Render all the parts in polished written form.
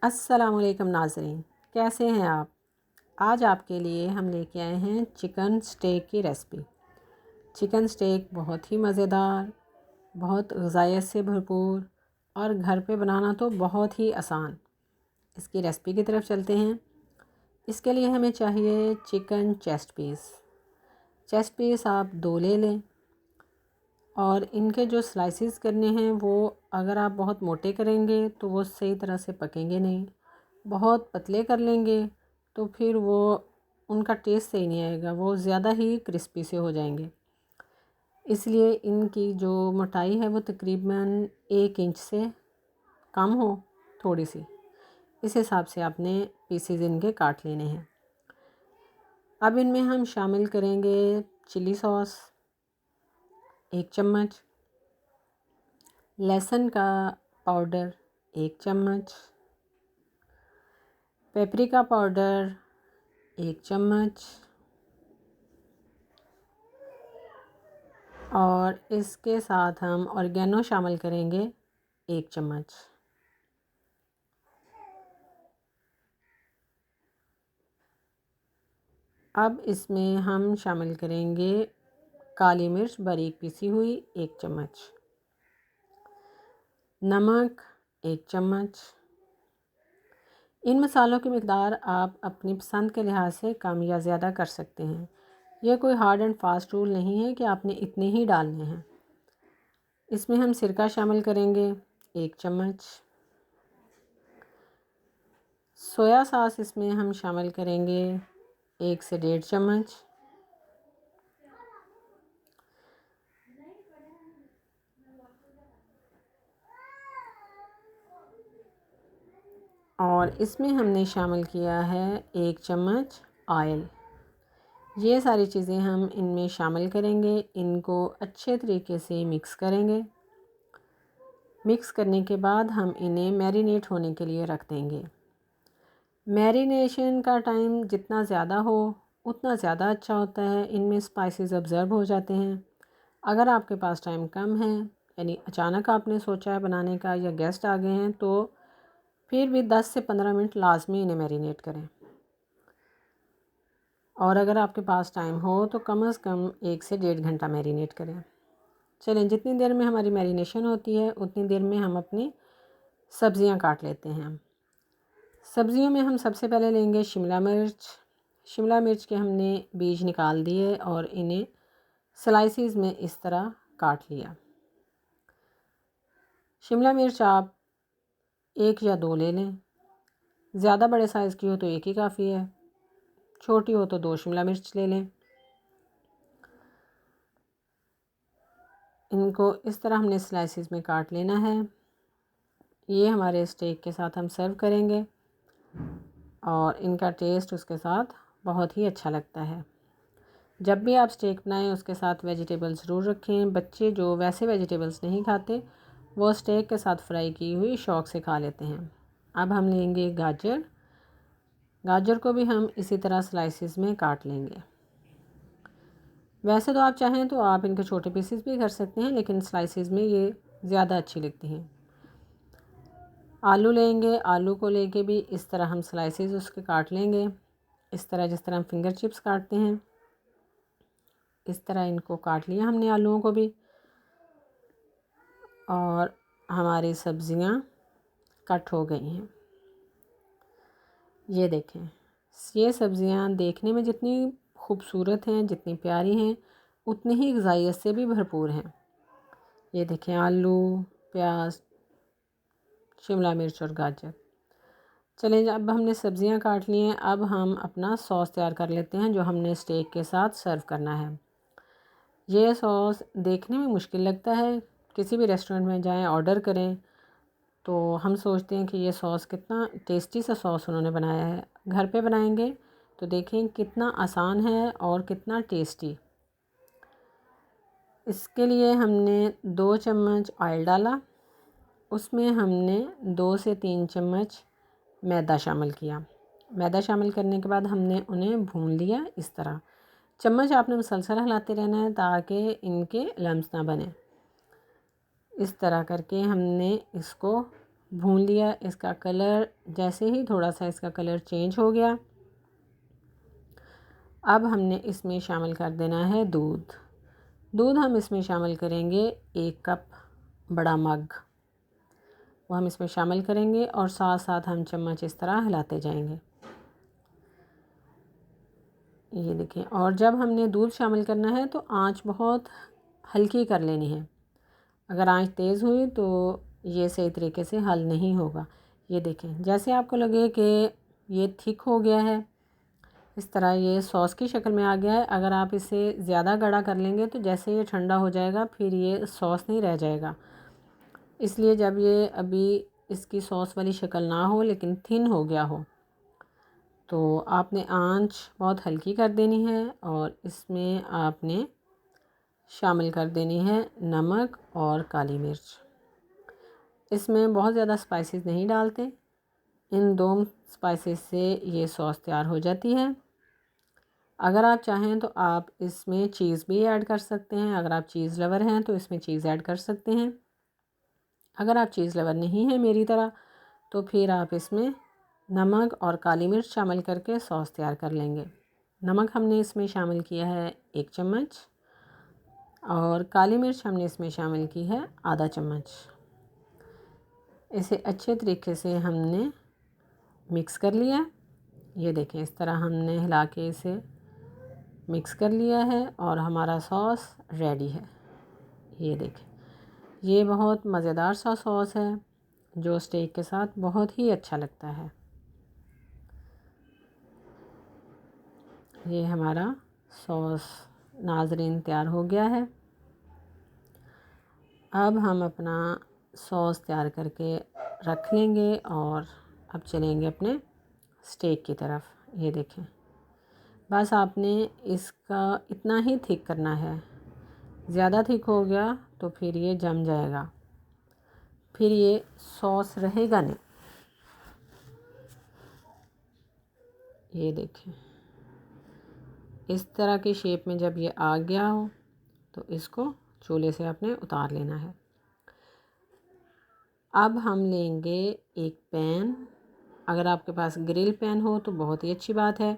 अस्सलामुअलैकुम नाज़रीन, कैसे हैं आप। आज आपके लिए हम लेके आए हैं चिकन स्टेक की रेसिपी। चिकन स्टेक बहुत ही मज़ेदार, बहुत ग़िज़ाइयत से भरपूर और घर पे बनाना तो बहुत ही आसान। इसकी रेसिपी की तरफ चलते हैं। इसके लिए हमें चाहिए chicken chest piece. Chest piece आप 2 ले लें और इनके जो स्लाइसेस करने हैं वो अगर आप बहुत मोटे करेंगे तो वो सही तरह से पकेंगे नहीं, बहुत पतले कर लेंगे तो फिर वो उनका टेस्ट सही नहीं आएगा, वो ज़्यादा ही क्रिस्पी से हो जाएंगे। इसलिए इनकी जो मोटाई है वो तकरीबन 1 इंच से कम हो, थोड़ी सी, इस हिसाब से आपने पीसेज इनके काट लेने हैं। अब इनमें हम शामिल करेंगे चिली सॉस 1 चम्मच, लहसुन का पाउडर 1 चम्मच, पेपरिका पाउडर 1 चम्मच और इसके साथ हम ऑर्गेनो शामिल करेंगे 1 चम्मच। अब इसमें हम शामिल करेंगे काली मिर्च बारीक पिसी हुई 1 चम्मच, नमक 1 चम्मच। इन मसालों की मिक़दार आप अपनी पसंद के लिहाज से कम या ज़्यादा कर सकते हैं। यह कोई हार्ड एंड फास्ट रूल नहीं है कि आपने इतने ही डालने हैं। इसमें हम सिरका शामिल करेंगे 1 चम्मच, सोया सॉस इसमें हम शामिल करेंगे 1 से 1.5 चम्मच, और इसमें हमने शामिल किया है 1 चम्मच ऑयल। ये सारी चीज़ें हम इनमें शामिल करेंगे, इनको अच्छे तरीके से मिक्स करेंगे। मिक्स करने के बाद हम इन्हें मैरिनेट होने के लिए रख देंगे। मैरिनेशन का टाइम जितना ज़्यादा हो उतना ज़्यादा अच्छा होता है, इनमें स्पाइसेस ऑब्ज़र्व हो जाते हैं। अगर आपके पास टाइम कम है, यानी अचानक आपने सोचा है बनाने का या गेस्ट आ गए हैं, तो फिर भी 10 से 15 मिनट लाजमी इन्हें मैरिनेट करें। और अगर आपके पास टाइम हो तो कम से कम 1 से 1.5 घंटा मैरिनेट करें। चलें, जितनी देर में हमारी मैरिनेशन होती है उतनी देर में हम अपनी सब्ज़ियां काट लेते हैं। सब्ज़ियों में हम सबसे पहले लेंगे शिमला मिर्च। शिमला मिर्च के हमने बीज निकाल दिए और इन्हें स्लाइसिस में इस तरह काट लिया। शिमला मिर्च आप 1 या 2 ले लें। ज़्यादा बड़े साइज़ की हो तो 1 ही काफ़ी है, छोटी हो तो 2 शिमला मिर्च ले लें। इनको इस तरह हमने स्लाइसिस में काट लेना है। ये हमारे स्टेक के साथ हम सर्व करेंगे और इनका टेस्ट उसके साथ बहुत ही अच्छा लगता है। जब भी आप स्टेक बनाएं उसके साथ वेजिटेबल्स ज़रूर रखें। बच्चे जो वैसे वेजिटेबल्स नहीं खाते वो स्टेक के साथ फ्राई की हुई शौक़ से खा लेते हैं। अब हम लेंगे गाजर। गाजर को भी हम इसी तरह स्लाइसिस में काट लेंगे। वैसे तो आप चाहें तो आप इनके छोटे पीसेस भी कर सकते हैं, लेकिन स्लाइसिस में ये ज़्यादा अच्छी लगती हैं। आलू लेंगे, आलू को लेके भी इस तरह हम स्लाइसेस उसके काट लेंगे, इस तरह जिस तरह हम फिंगर चिप्स काटते हैं, इस तरह इनको काट लिया हमने आलूओं को भी। और हमारी सब्ज़ियां कट हो गई हैं। ये देखें, ये सब्ज़ियां देखने में जितनी खूबसूरत हैं, जितनी प्यारी हैं, उतनी ही ग़िज़ाइयत से भी भरपूर हैं। ये देखें, आलू, प्याज, शिमला मिर्च और गाजर। चलें, अब हमने सब्ज़ियां काट ली हैं। अब हम अपना सॉस तैयार कर लेते हैं जो हमने स्टेक के साथ सर्व करना है। ये सॉस देखने में मुश्किल लगता है, किसी भी रेस्टोरेंट में जाएं ऑर्डर करें तो हम सोचते हैं कि ये सॉस कितना टेस्टी सा सॉस उन्होंने बनाया है। घर पे बनाएंगे तो देखें कितना आसान है और कितना टेस्टी। इसके लिए हमने 2 चम्मच ऑयल डाला, उसमें हमने 2 से 3 चम्मच मैदा शामिल किया। मैदा शामिल करने के बाद हमने उन्हें भून लिया। इस तरह चम्मच आपने मुसलसल हिलाते रहना है ताकि इनके लम्स ना बने। इस तरह करके हमने इसको भून लिया। इसका कलर जैसे ही थोड़ा सा इसका कलर चेंज हो गया, अब हमने इसमें शामिल कर देना है दूध। दूध हम इसमें शामिल करेंगे 1 कप, बड़ा मग वो हम इसमें शामिल करेंगे और साथ साथ हम चम्मच इस तरह हिलाते जाएंगे। ये देखें। और जब हमने दूध शामिल करना है तो आंच बहुत हल्की कर लेनी है। अगर आंच तेज़ हुई तो ये सही तरीके से हल नहीं होगा। ये देखें, जैसे आपको लगे कि ये थिक हो गया है, इस तरह ये सॉस की शक्ल में आ गया है। अगर आप इसे ज़्यादा गाढ़ा कर लेंगे तो जैसे ये ठंडा हो जाएगा फिर ये सॉस नहीं रह जाएगा। इसलिए जब ये अभी इसकी सॉस वाली शक्ल ना हो लेकिन थिन हो गया हो तो आपने आंच बहुत हल्की कर देनी है और इसमें आपने शामिल कर देनी है नमक और काली मिर्च। इसमें बहुत ज़्यादा स्पाइसेस नहीं डालते, इन 2 स्पाइसेस से ये सॉस तैयार हो जाती है। अगर आप चाहें तो आप इसमें चीज़ भी ऐड कर सकते हैं। अगर आप चीज़ लवर हैं तो इसमें चीज़ ऐड कर सकते हैं। अगर आप चीज़ लवर नहीं हैं मेरी तरह तो फिर आप इसमें नमक और काली मिर्च शामिल करके सॉस तैयार कर लेंगे। नमक हमने इसमें शामिल किया है 1 चम्मच और काली मिर्च हमने इसमें शामिल की है आधा चम्मच। इसे अच्छे तरीके से हमने मिक्स कर लिया। ये देखें, इस तरह हमने हिला के इसे मिक्स कर लिया है और हमारा सॉस रेडी है। ये देखें, ये बहुत मज़ेदार सा सॉस है जो स्टेक के साथ बहुत ही अच्छा लगता है। ये हमारा सॉस नाज़रीन तैयार हो गया है। अब हम अपना सॉस तैयार करके रख लेंगे और अब चलेंगे अपने स्टेक की तरफ। ये देखें, बस आपने इसका इतना ही थिक करना है। ज़्यादा थिक हो गया तो फिर ये जम जाएगा, फिर ये सॉस रहेगा नहीं। ये देखें, इस तरह की शेप में जब ये आ गया हो तो इसको चूल्हे से आपने उतार लेना है। अब हम लेंगे एक पैन। अगर आपके पास ग्रिल पैन हो तो बहुत ही अच्छी बात है।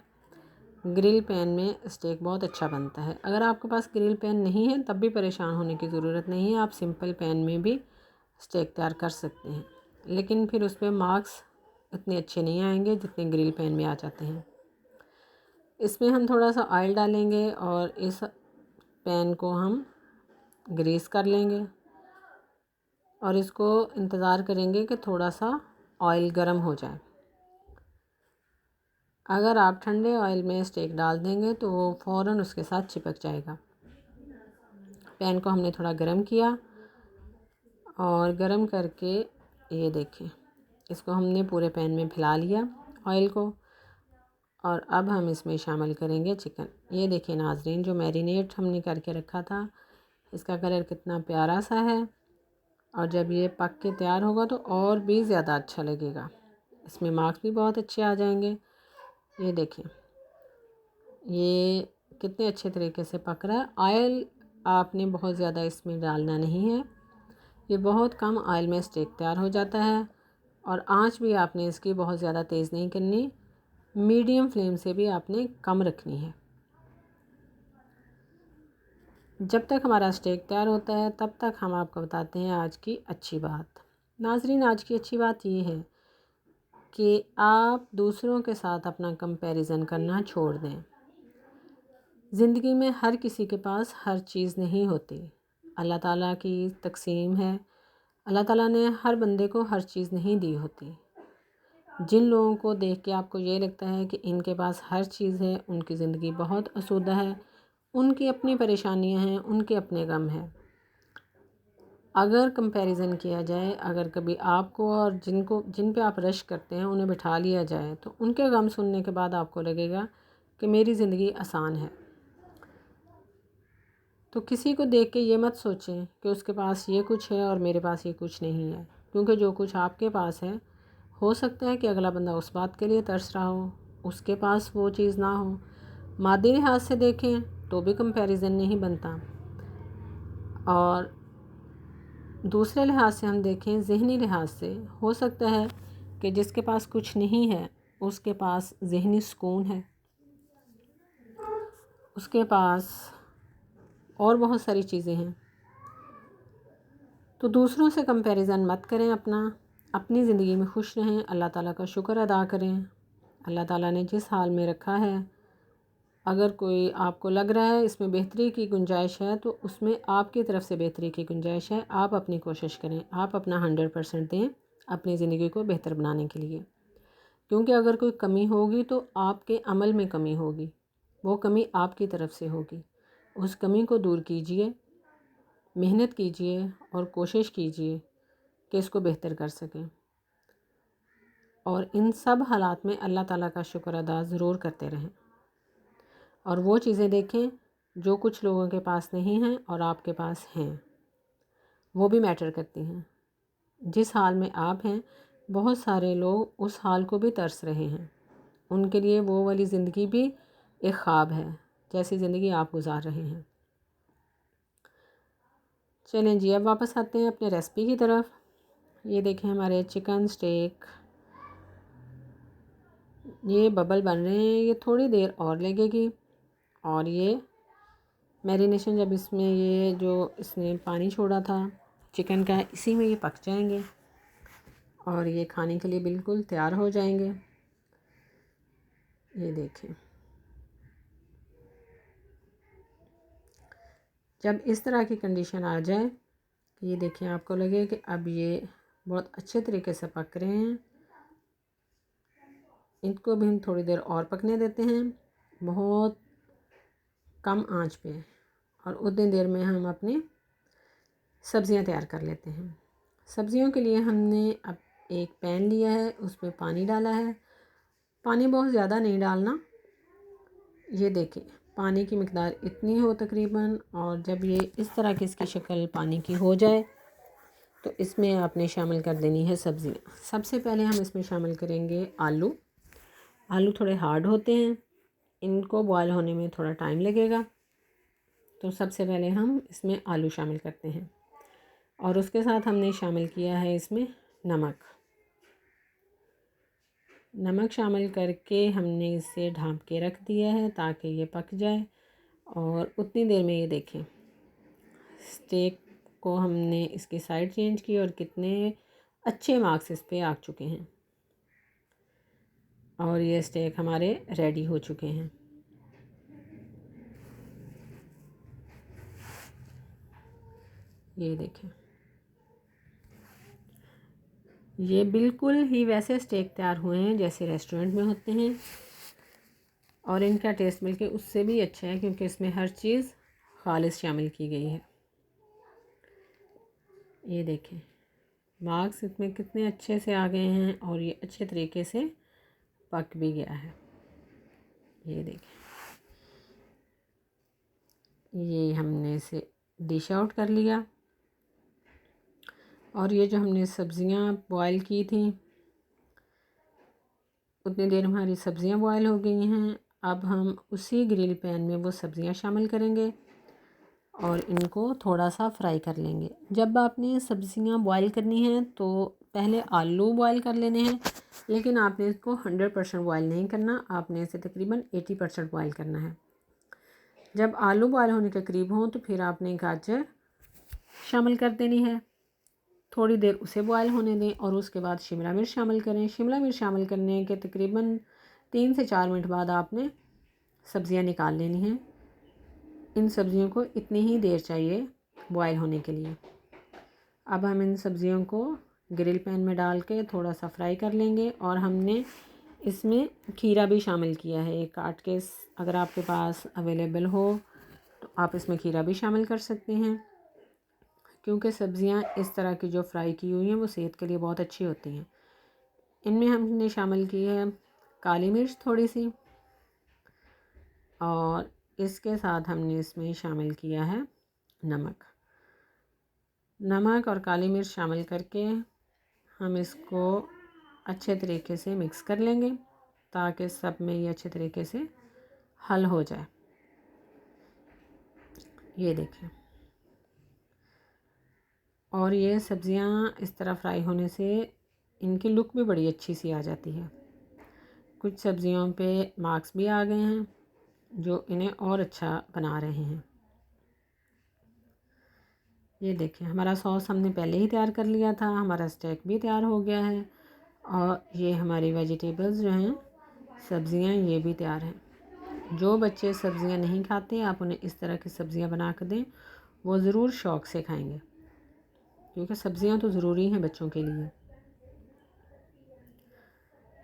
ग्रिल पैन में स्टेक बहुत अच्छा बनता है। अगर आपके पास ग्रिल पैन नहीं है तब भी परेशान होने की ज़रूरत नहीं है, आप सिंपल पैन में भी स्टेक तैयार कर सकते हैं, लेकिन फिर उस पर मार्क्स इतने अच्छे नहीं आएंगे जितने ग्रिल पैन में आ जाते हैं। इसमें हम थोड़ा सा ऑयल डालेंगे और इस पैन को हम ग्रीस कर लेंगे और इसको इंतज़ार करेंगे कि थोड़ा सा ऑयल गर्म हो जाए। अगर आप ठंडे ऑयल में स्टेक डाल देंगे तो वो फ़ौरन उसके साथ चिपक जाएगा। पैन को हमने थोड़ा गर्म किया और गर्म करके ये देखें, इसको हमने पूरे पैन में फैला लिया ऑयल को। और अब हम इसमें शामिल करेंगे चिकन। ये देखें नाज़रीन, जो मैरिनेट हमने करके रखा था इसका कलर कितना प्यारा सा है और जब ये पक के तैयार होगा तो और भी ज़्यादा अच्छा लगेगा। इसमें मार्क्स भी बहुत अच्छे आ जाएंगे। ये देखें, ये कितने अच्छे तरीके से पक रहा है। ऑयल आपने बहुत ज़्यादा इसमें डालना नहीं है, ये बहुत कम ऑयल में स्टेक तैयार हो जाता है। और आंच भी आपने इसकी बहुत ज़्यादा तेज़ नहीं करनी, मीडियम फ्लेम से भी आपने कम रखनी है। जब तक हमारा स्टेक तैयार होता है तब तक हम आपको बताते हैं आज की अच्छी बात। नाज़रीन, आज की अच्छी बात ये है कि आप दूसरों के साथ अपना कंपैरिजन करना छोड़ दें। ज़िंदगी में हर किसी के पास हर चीज़ नहीं होती, अल्लाह ताला की तकसीम है। अल्लाह ताला ने हर बंदे को हर चीज़ नहीं दी होती। जिन लोगों को देख के आपको ये लगता है कि इनके पास हर चीज़ है, उनकी ज़िंदगी बहुत आसूदा है, उनकी अपनी परेशानियां हैं, उनके अपने गम हैं। अगर कंपैरिजन किया जाए, अगर कभी आपको और जिन पे आप रश करते हैं उन्हें बिठा लिया जाए तो उनके गम सुनने के बाद आपको लगेगा कि मेरी ज़िंदगी आसान है। तो किसी को देख के ये मत सोचें कि उसके पास ये कुछ है और मेरे पास ये कुछ नहीं है, क्योंकि जो कुछ आपके पास है हो सकता है कि अगला बंदा उस बात के लिए तरस रहा हो, उसके पास वो चीज़ ना हो। मादी लिहाज से देखें तो भी कंपैरिजन नहीं बनता और दूसरे लिहाज से हम देखें, ज़हनी लिहाज से, हो सकता है कि जिसके पास कुछ नहीं है उसके पास ज़हनी सुकून है, उसके पास और बहुत सारी चीज़ें हैं। तो दूसरों से कंपैरिज़न मत करें, अपनी ज़िंदगी में खुश रहें, अल्लाह ताला का शुक्र अदा करें। अल्लाह ताला ने जिस हाल में रखा है, अगर कोई आपको लग रहा है इसमें बेहतरी की गुंजाइश है तो उसमें आपकी तरफ से बेहतरी की गुंजाइश है। आप अपनी कोशिश करें, आप अपना 100% दें अपनी ज़िंदगी को बेहतर बनाने के लिए। क्योंकि अगर कोई कमी होगी तो आपके अमल में कमी होगी, वो कमी आपकी तरफ से होगी। उस कमी को दूर कीजिए, मेहनत कीजिए और कोशिश कीजिए कि इसको बेहतर कर सकें। और इन सब हालात में अल्लाह ताला का शुक्र अदा ज़रूर करते रहें। और वो चीज़ें देखें जो कुछ लोगों के पास नहीं हैं और आपके पास हैं, वो भी मैटर करती हैं। जिस हाल में आप हैं, बहुत सारे लोग उस हाल को भी तरस रहे हैं। उनके लिए वो वाली ज़िंदगी भी एक ख्वाब है जैसी ज़िंदगी आप गुजार रहे हैं। चलें जी, अब वापस आते हैं अपने रेसिपी की तरफ। ये देखें हमारे चिकन स्टेक, ये बबल बन रहे हैं, ये थोड़ी देर और लगेगी। और ये मैरिनेशन जब इसमें ये जो इसने पानी छोड़ा था चिकन का, इसी में ये पक जाएंगे और ये खाने के लिए बिल्कुल तैयार हो जाएंगे। ये देखें, जब इस तरह की कंडीशन आ जाए, ये देखें आपको लगे कि अब ये बहुत अच्छे तरीके से पक रहे हैं, इनको भी हम थोड़ी देर और पकने देते हैं बहुत कम आंच पे। और उतनी देर में हम अपनी सब्ज़ियां तैयार कर लेते हैं। सब्ज़ियों के लिए हमने अब एक पैन लिया है, उसमें पानी डाला है। पानी बहुत ज़्यादा नहीं डालना। ये देखें पानी की मिकदार इतनी हो तकरीबन, और जब ये इस तरह की इसकी शक्ल पानी की हो जाए तो इसमें आपने शामिल कर देनी है सब्ज़ियाँ। सबसे पहले हम इसमें शामिल करेंगे आलू। आलू थोड़े हार्ड होते हैं, इनको बॉयल होने में थोड़ा टाइम लगेगा, तो सबसे पहले हम इसमें आलू शामिल करते हैं। और उसके साथ हमने शामिल किया है इसमें नमक। नमक शामिल करके हमने इसे ढाँप के रख दिया है ताकि ये पक जाए। और उतनी देर में ये देखें स्टेक को हमने इसकी साइड चेंज की और कितने अच्छे मार्क्स इस पे आ चुके हैं। और ये स्टेक हमारे रेडी हो चुके हैं। ये देखें, ये बिल्कुल ही वैसे स्टेक तैयार हुए हैं जैसे रेस्टोरेंट में होते हैं, और इनका टेस्ट बल्कि उससे भी अच्छा है क्योंकि इसमें हर चीज़ खालिस शामिल की गई है। ये देखें मार्क्स इसमें कितने अच्छे से आ गए हैं और ये अच्छे तरीके से पक भी गया है। ये देखें, ये हमने इसे डिश आउट कर लिया। और ये जो हमने सब्ज़ियां बॉयल की थी, उतनी देर हमारी सब्ज़ियां बॉयल हो गई हैं। अब हम उसी ग्रिल पैन में वो सब्ज़ियां शामिल करेंगे और इनको थोड़ा सा फ्राई कर लेंगे। जब आपने सब्ज़ियां बॉयल करनी हैं तो पहले आलू बॉयल कर लेने हैं, लेकिन आपने इसको 100% बॉयल नहीं करना, आपने इसे तकरीबन 80% बॉयल करना है। जब आलू बॉयल होने के करीब हों तो फिर आपने गाजर शामिल कर देनी है, थोड़ी देर उसे बॉयल होने दें और उसके बाद शिमला मिर्च शामिल करें। शिमला मिर्च शामिल करने के तकरीबन 3 से 4 मिनट बाद आपने सब्ज़ियां निकाल लेनी हैं। इन सब्ज़ियों को इतनी ही देर चाहिए बॉयल होने के लिए। अब हम इन सब्ज़ियों को ग्रिल पैन में डाल के थोड़ा सा फ्राई कर लेंगे। और हमने इसमें खीरा भी शामिल किया है एक काट के, अगर आपके पास अवेलेबल हो तो आप इसमें खीरा भी शामिल कर सकते हैं, क्योंकि सब्ज़ियां इस तरह की जो फ्राई की हुई हैं वो सेहत के लिए बहुत अच्छी होती हैं। इनमें हमने शामिल की है काली मिर्च थोड़ी सी, और इसके साथ हमने इसमें शामिल किया है नमक। नमक और काली मिर्च शामिल करके हम इसको अच्छे तरीके से मिक्स कर लेंगे ताकि सब में ये अच्छे तरीके से हल हो जाए। ये देखें और ये सब्ज़ियाँ इस तरह फ्राई होने से इनकी लुक भी बड़ी अच्छी सी आ जाती है। कुछ सब्ज़ियों पे मार्क्स भी आ गए हैं जो इन्हें और अच्छा बना रहे हैं। ये देखें, हमारा सॉस हमने पहले ही तैयार कर लिया था, हमारा स्टेक भी तैयार हो गया है और ये हमारी वेजिटेबल्स जो हैं, सब्ज़ियाँ, ये भी तैयार हैं। जो बच्चे सब्ज़ियाँ नहीं खाते आप उन्हें इस तरह की सब्ज़ियाँ बना कर दें, वो ज़रूर शौक़ से खाएंगे, क्योंकि सब्ज़ियाँ तो ज़रूरी हैं बच्चों के लिए।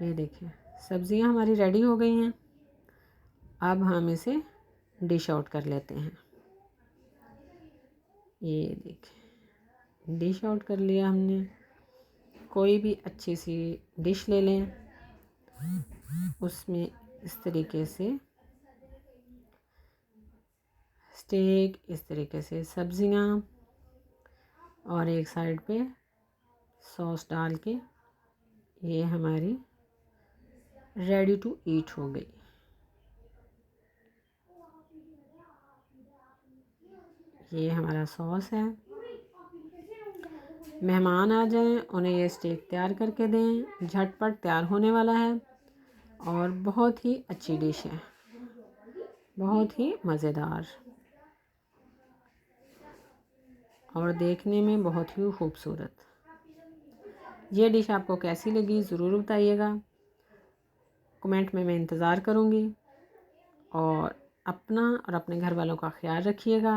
ये देखिए, सब्ज़ियाँ हमारी रेडी हो गई हैं। अब हम इसे डिश आउट कर लेते हैं। ये देखिए, डिश आउट कर लिया हमने। कोई भी अच्छी सी डिश ले लें, उसमें इस तरीके से स्टेक, इस तरीके से सब्ज़ियाँ और एक साइड पे सॉस डाल के ये हमारी रेडी टू ईट हो गई। ये हमारा सॉस है। मेहमान आ जाएं, उन्हें ये स्टेक तैयार करके दें। झटपट तैयार होने वाला है और बहुत ही अच्छी डिश है, बहुत ही मज़ेदार और देखने में बहुत ही खूबसूरत। ये डिश आपको कैसी लगी ज़रूर बताइएगा। कमेंट में मैं इंतज़ार करूँगी और अपना और अपने घर वालों का ख्याल रखिएगा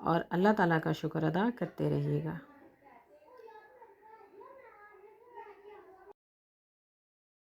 और अल्लाह ताला का शुक्र अदा करते रहिएगा।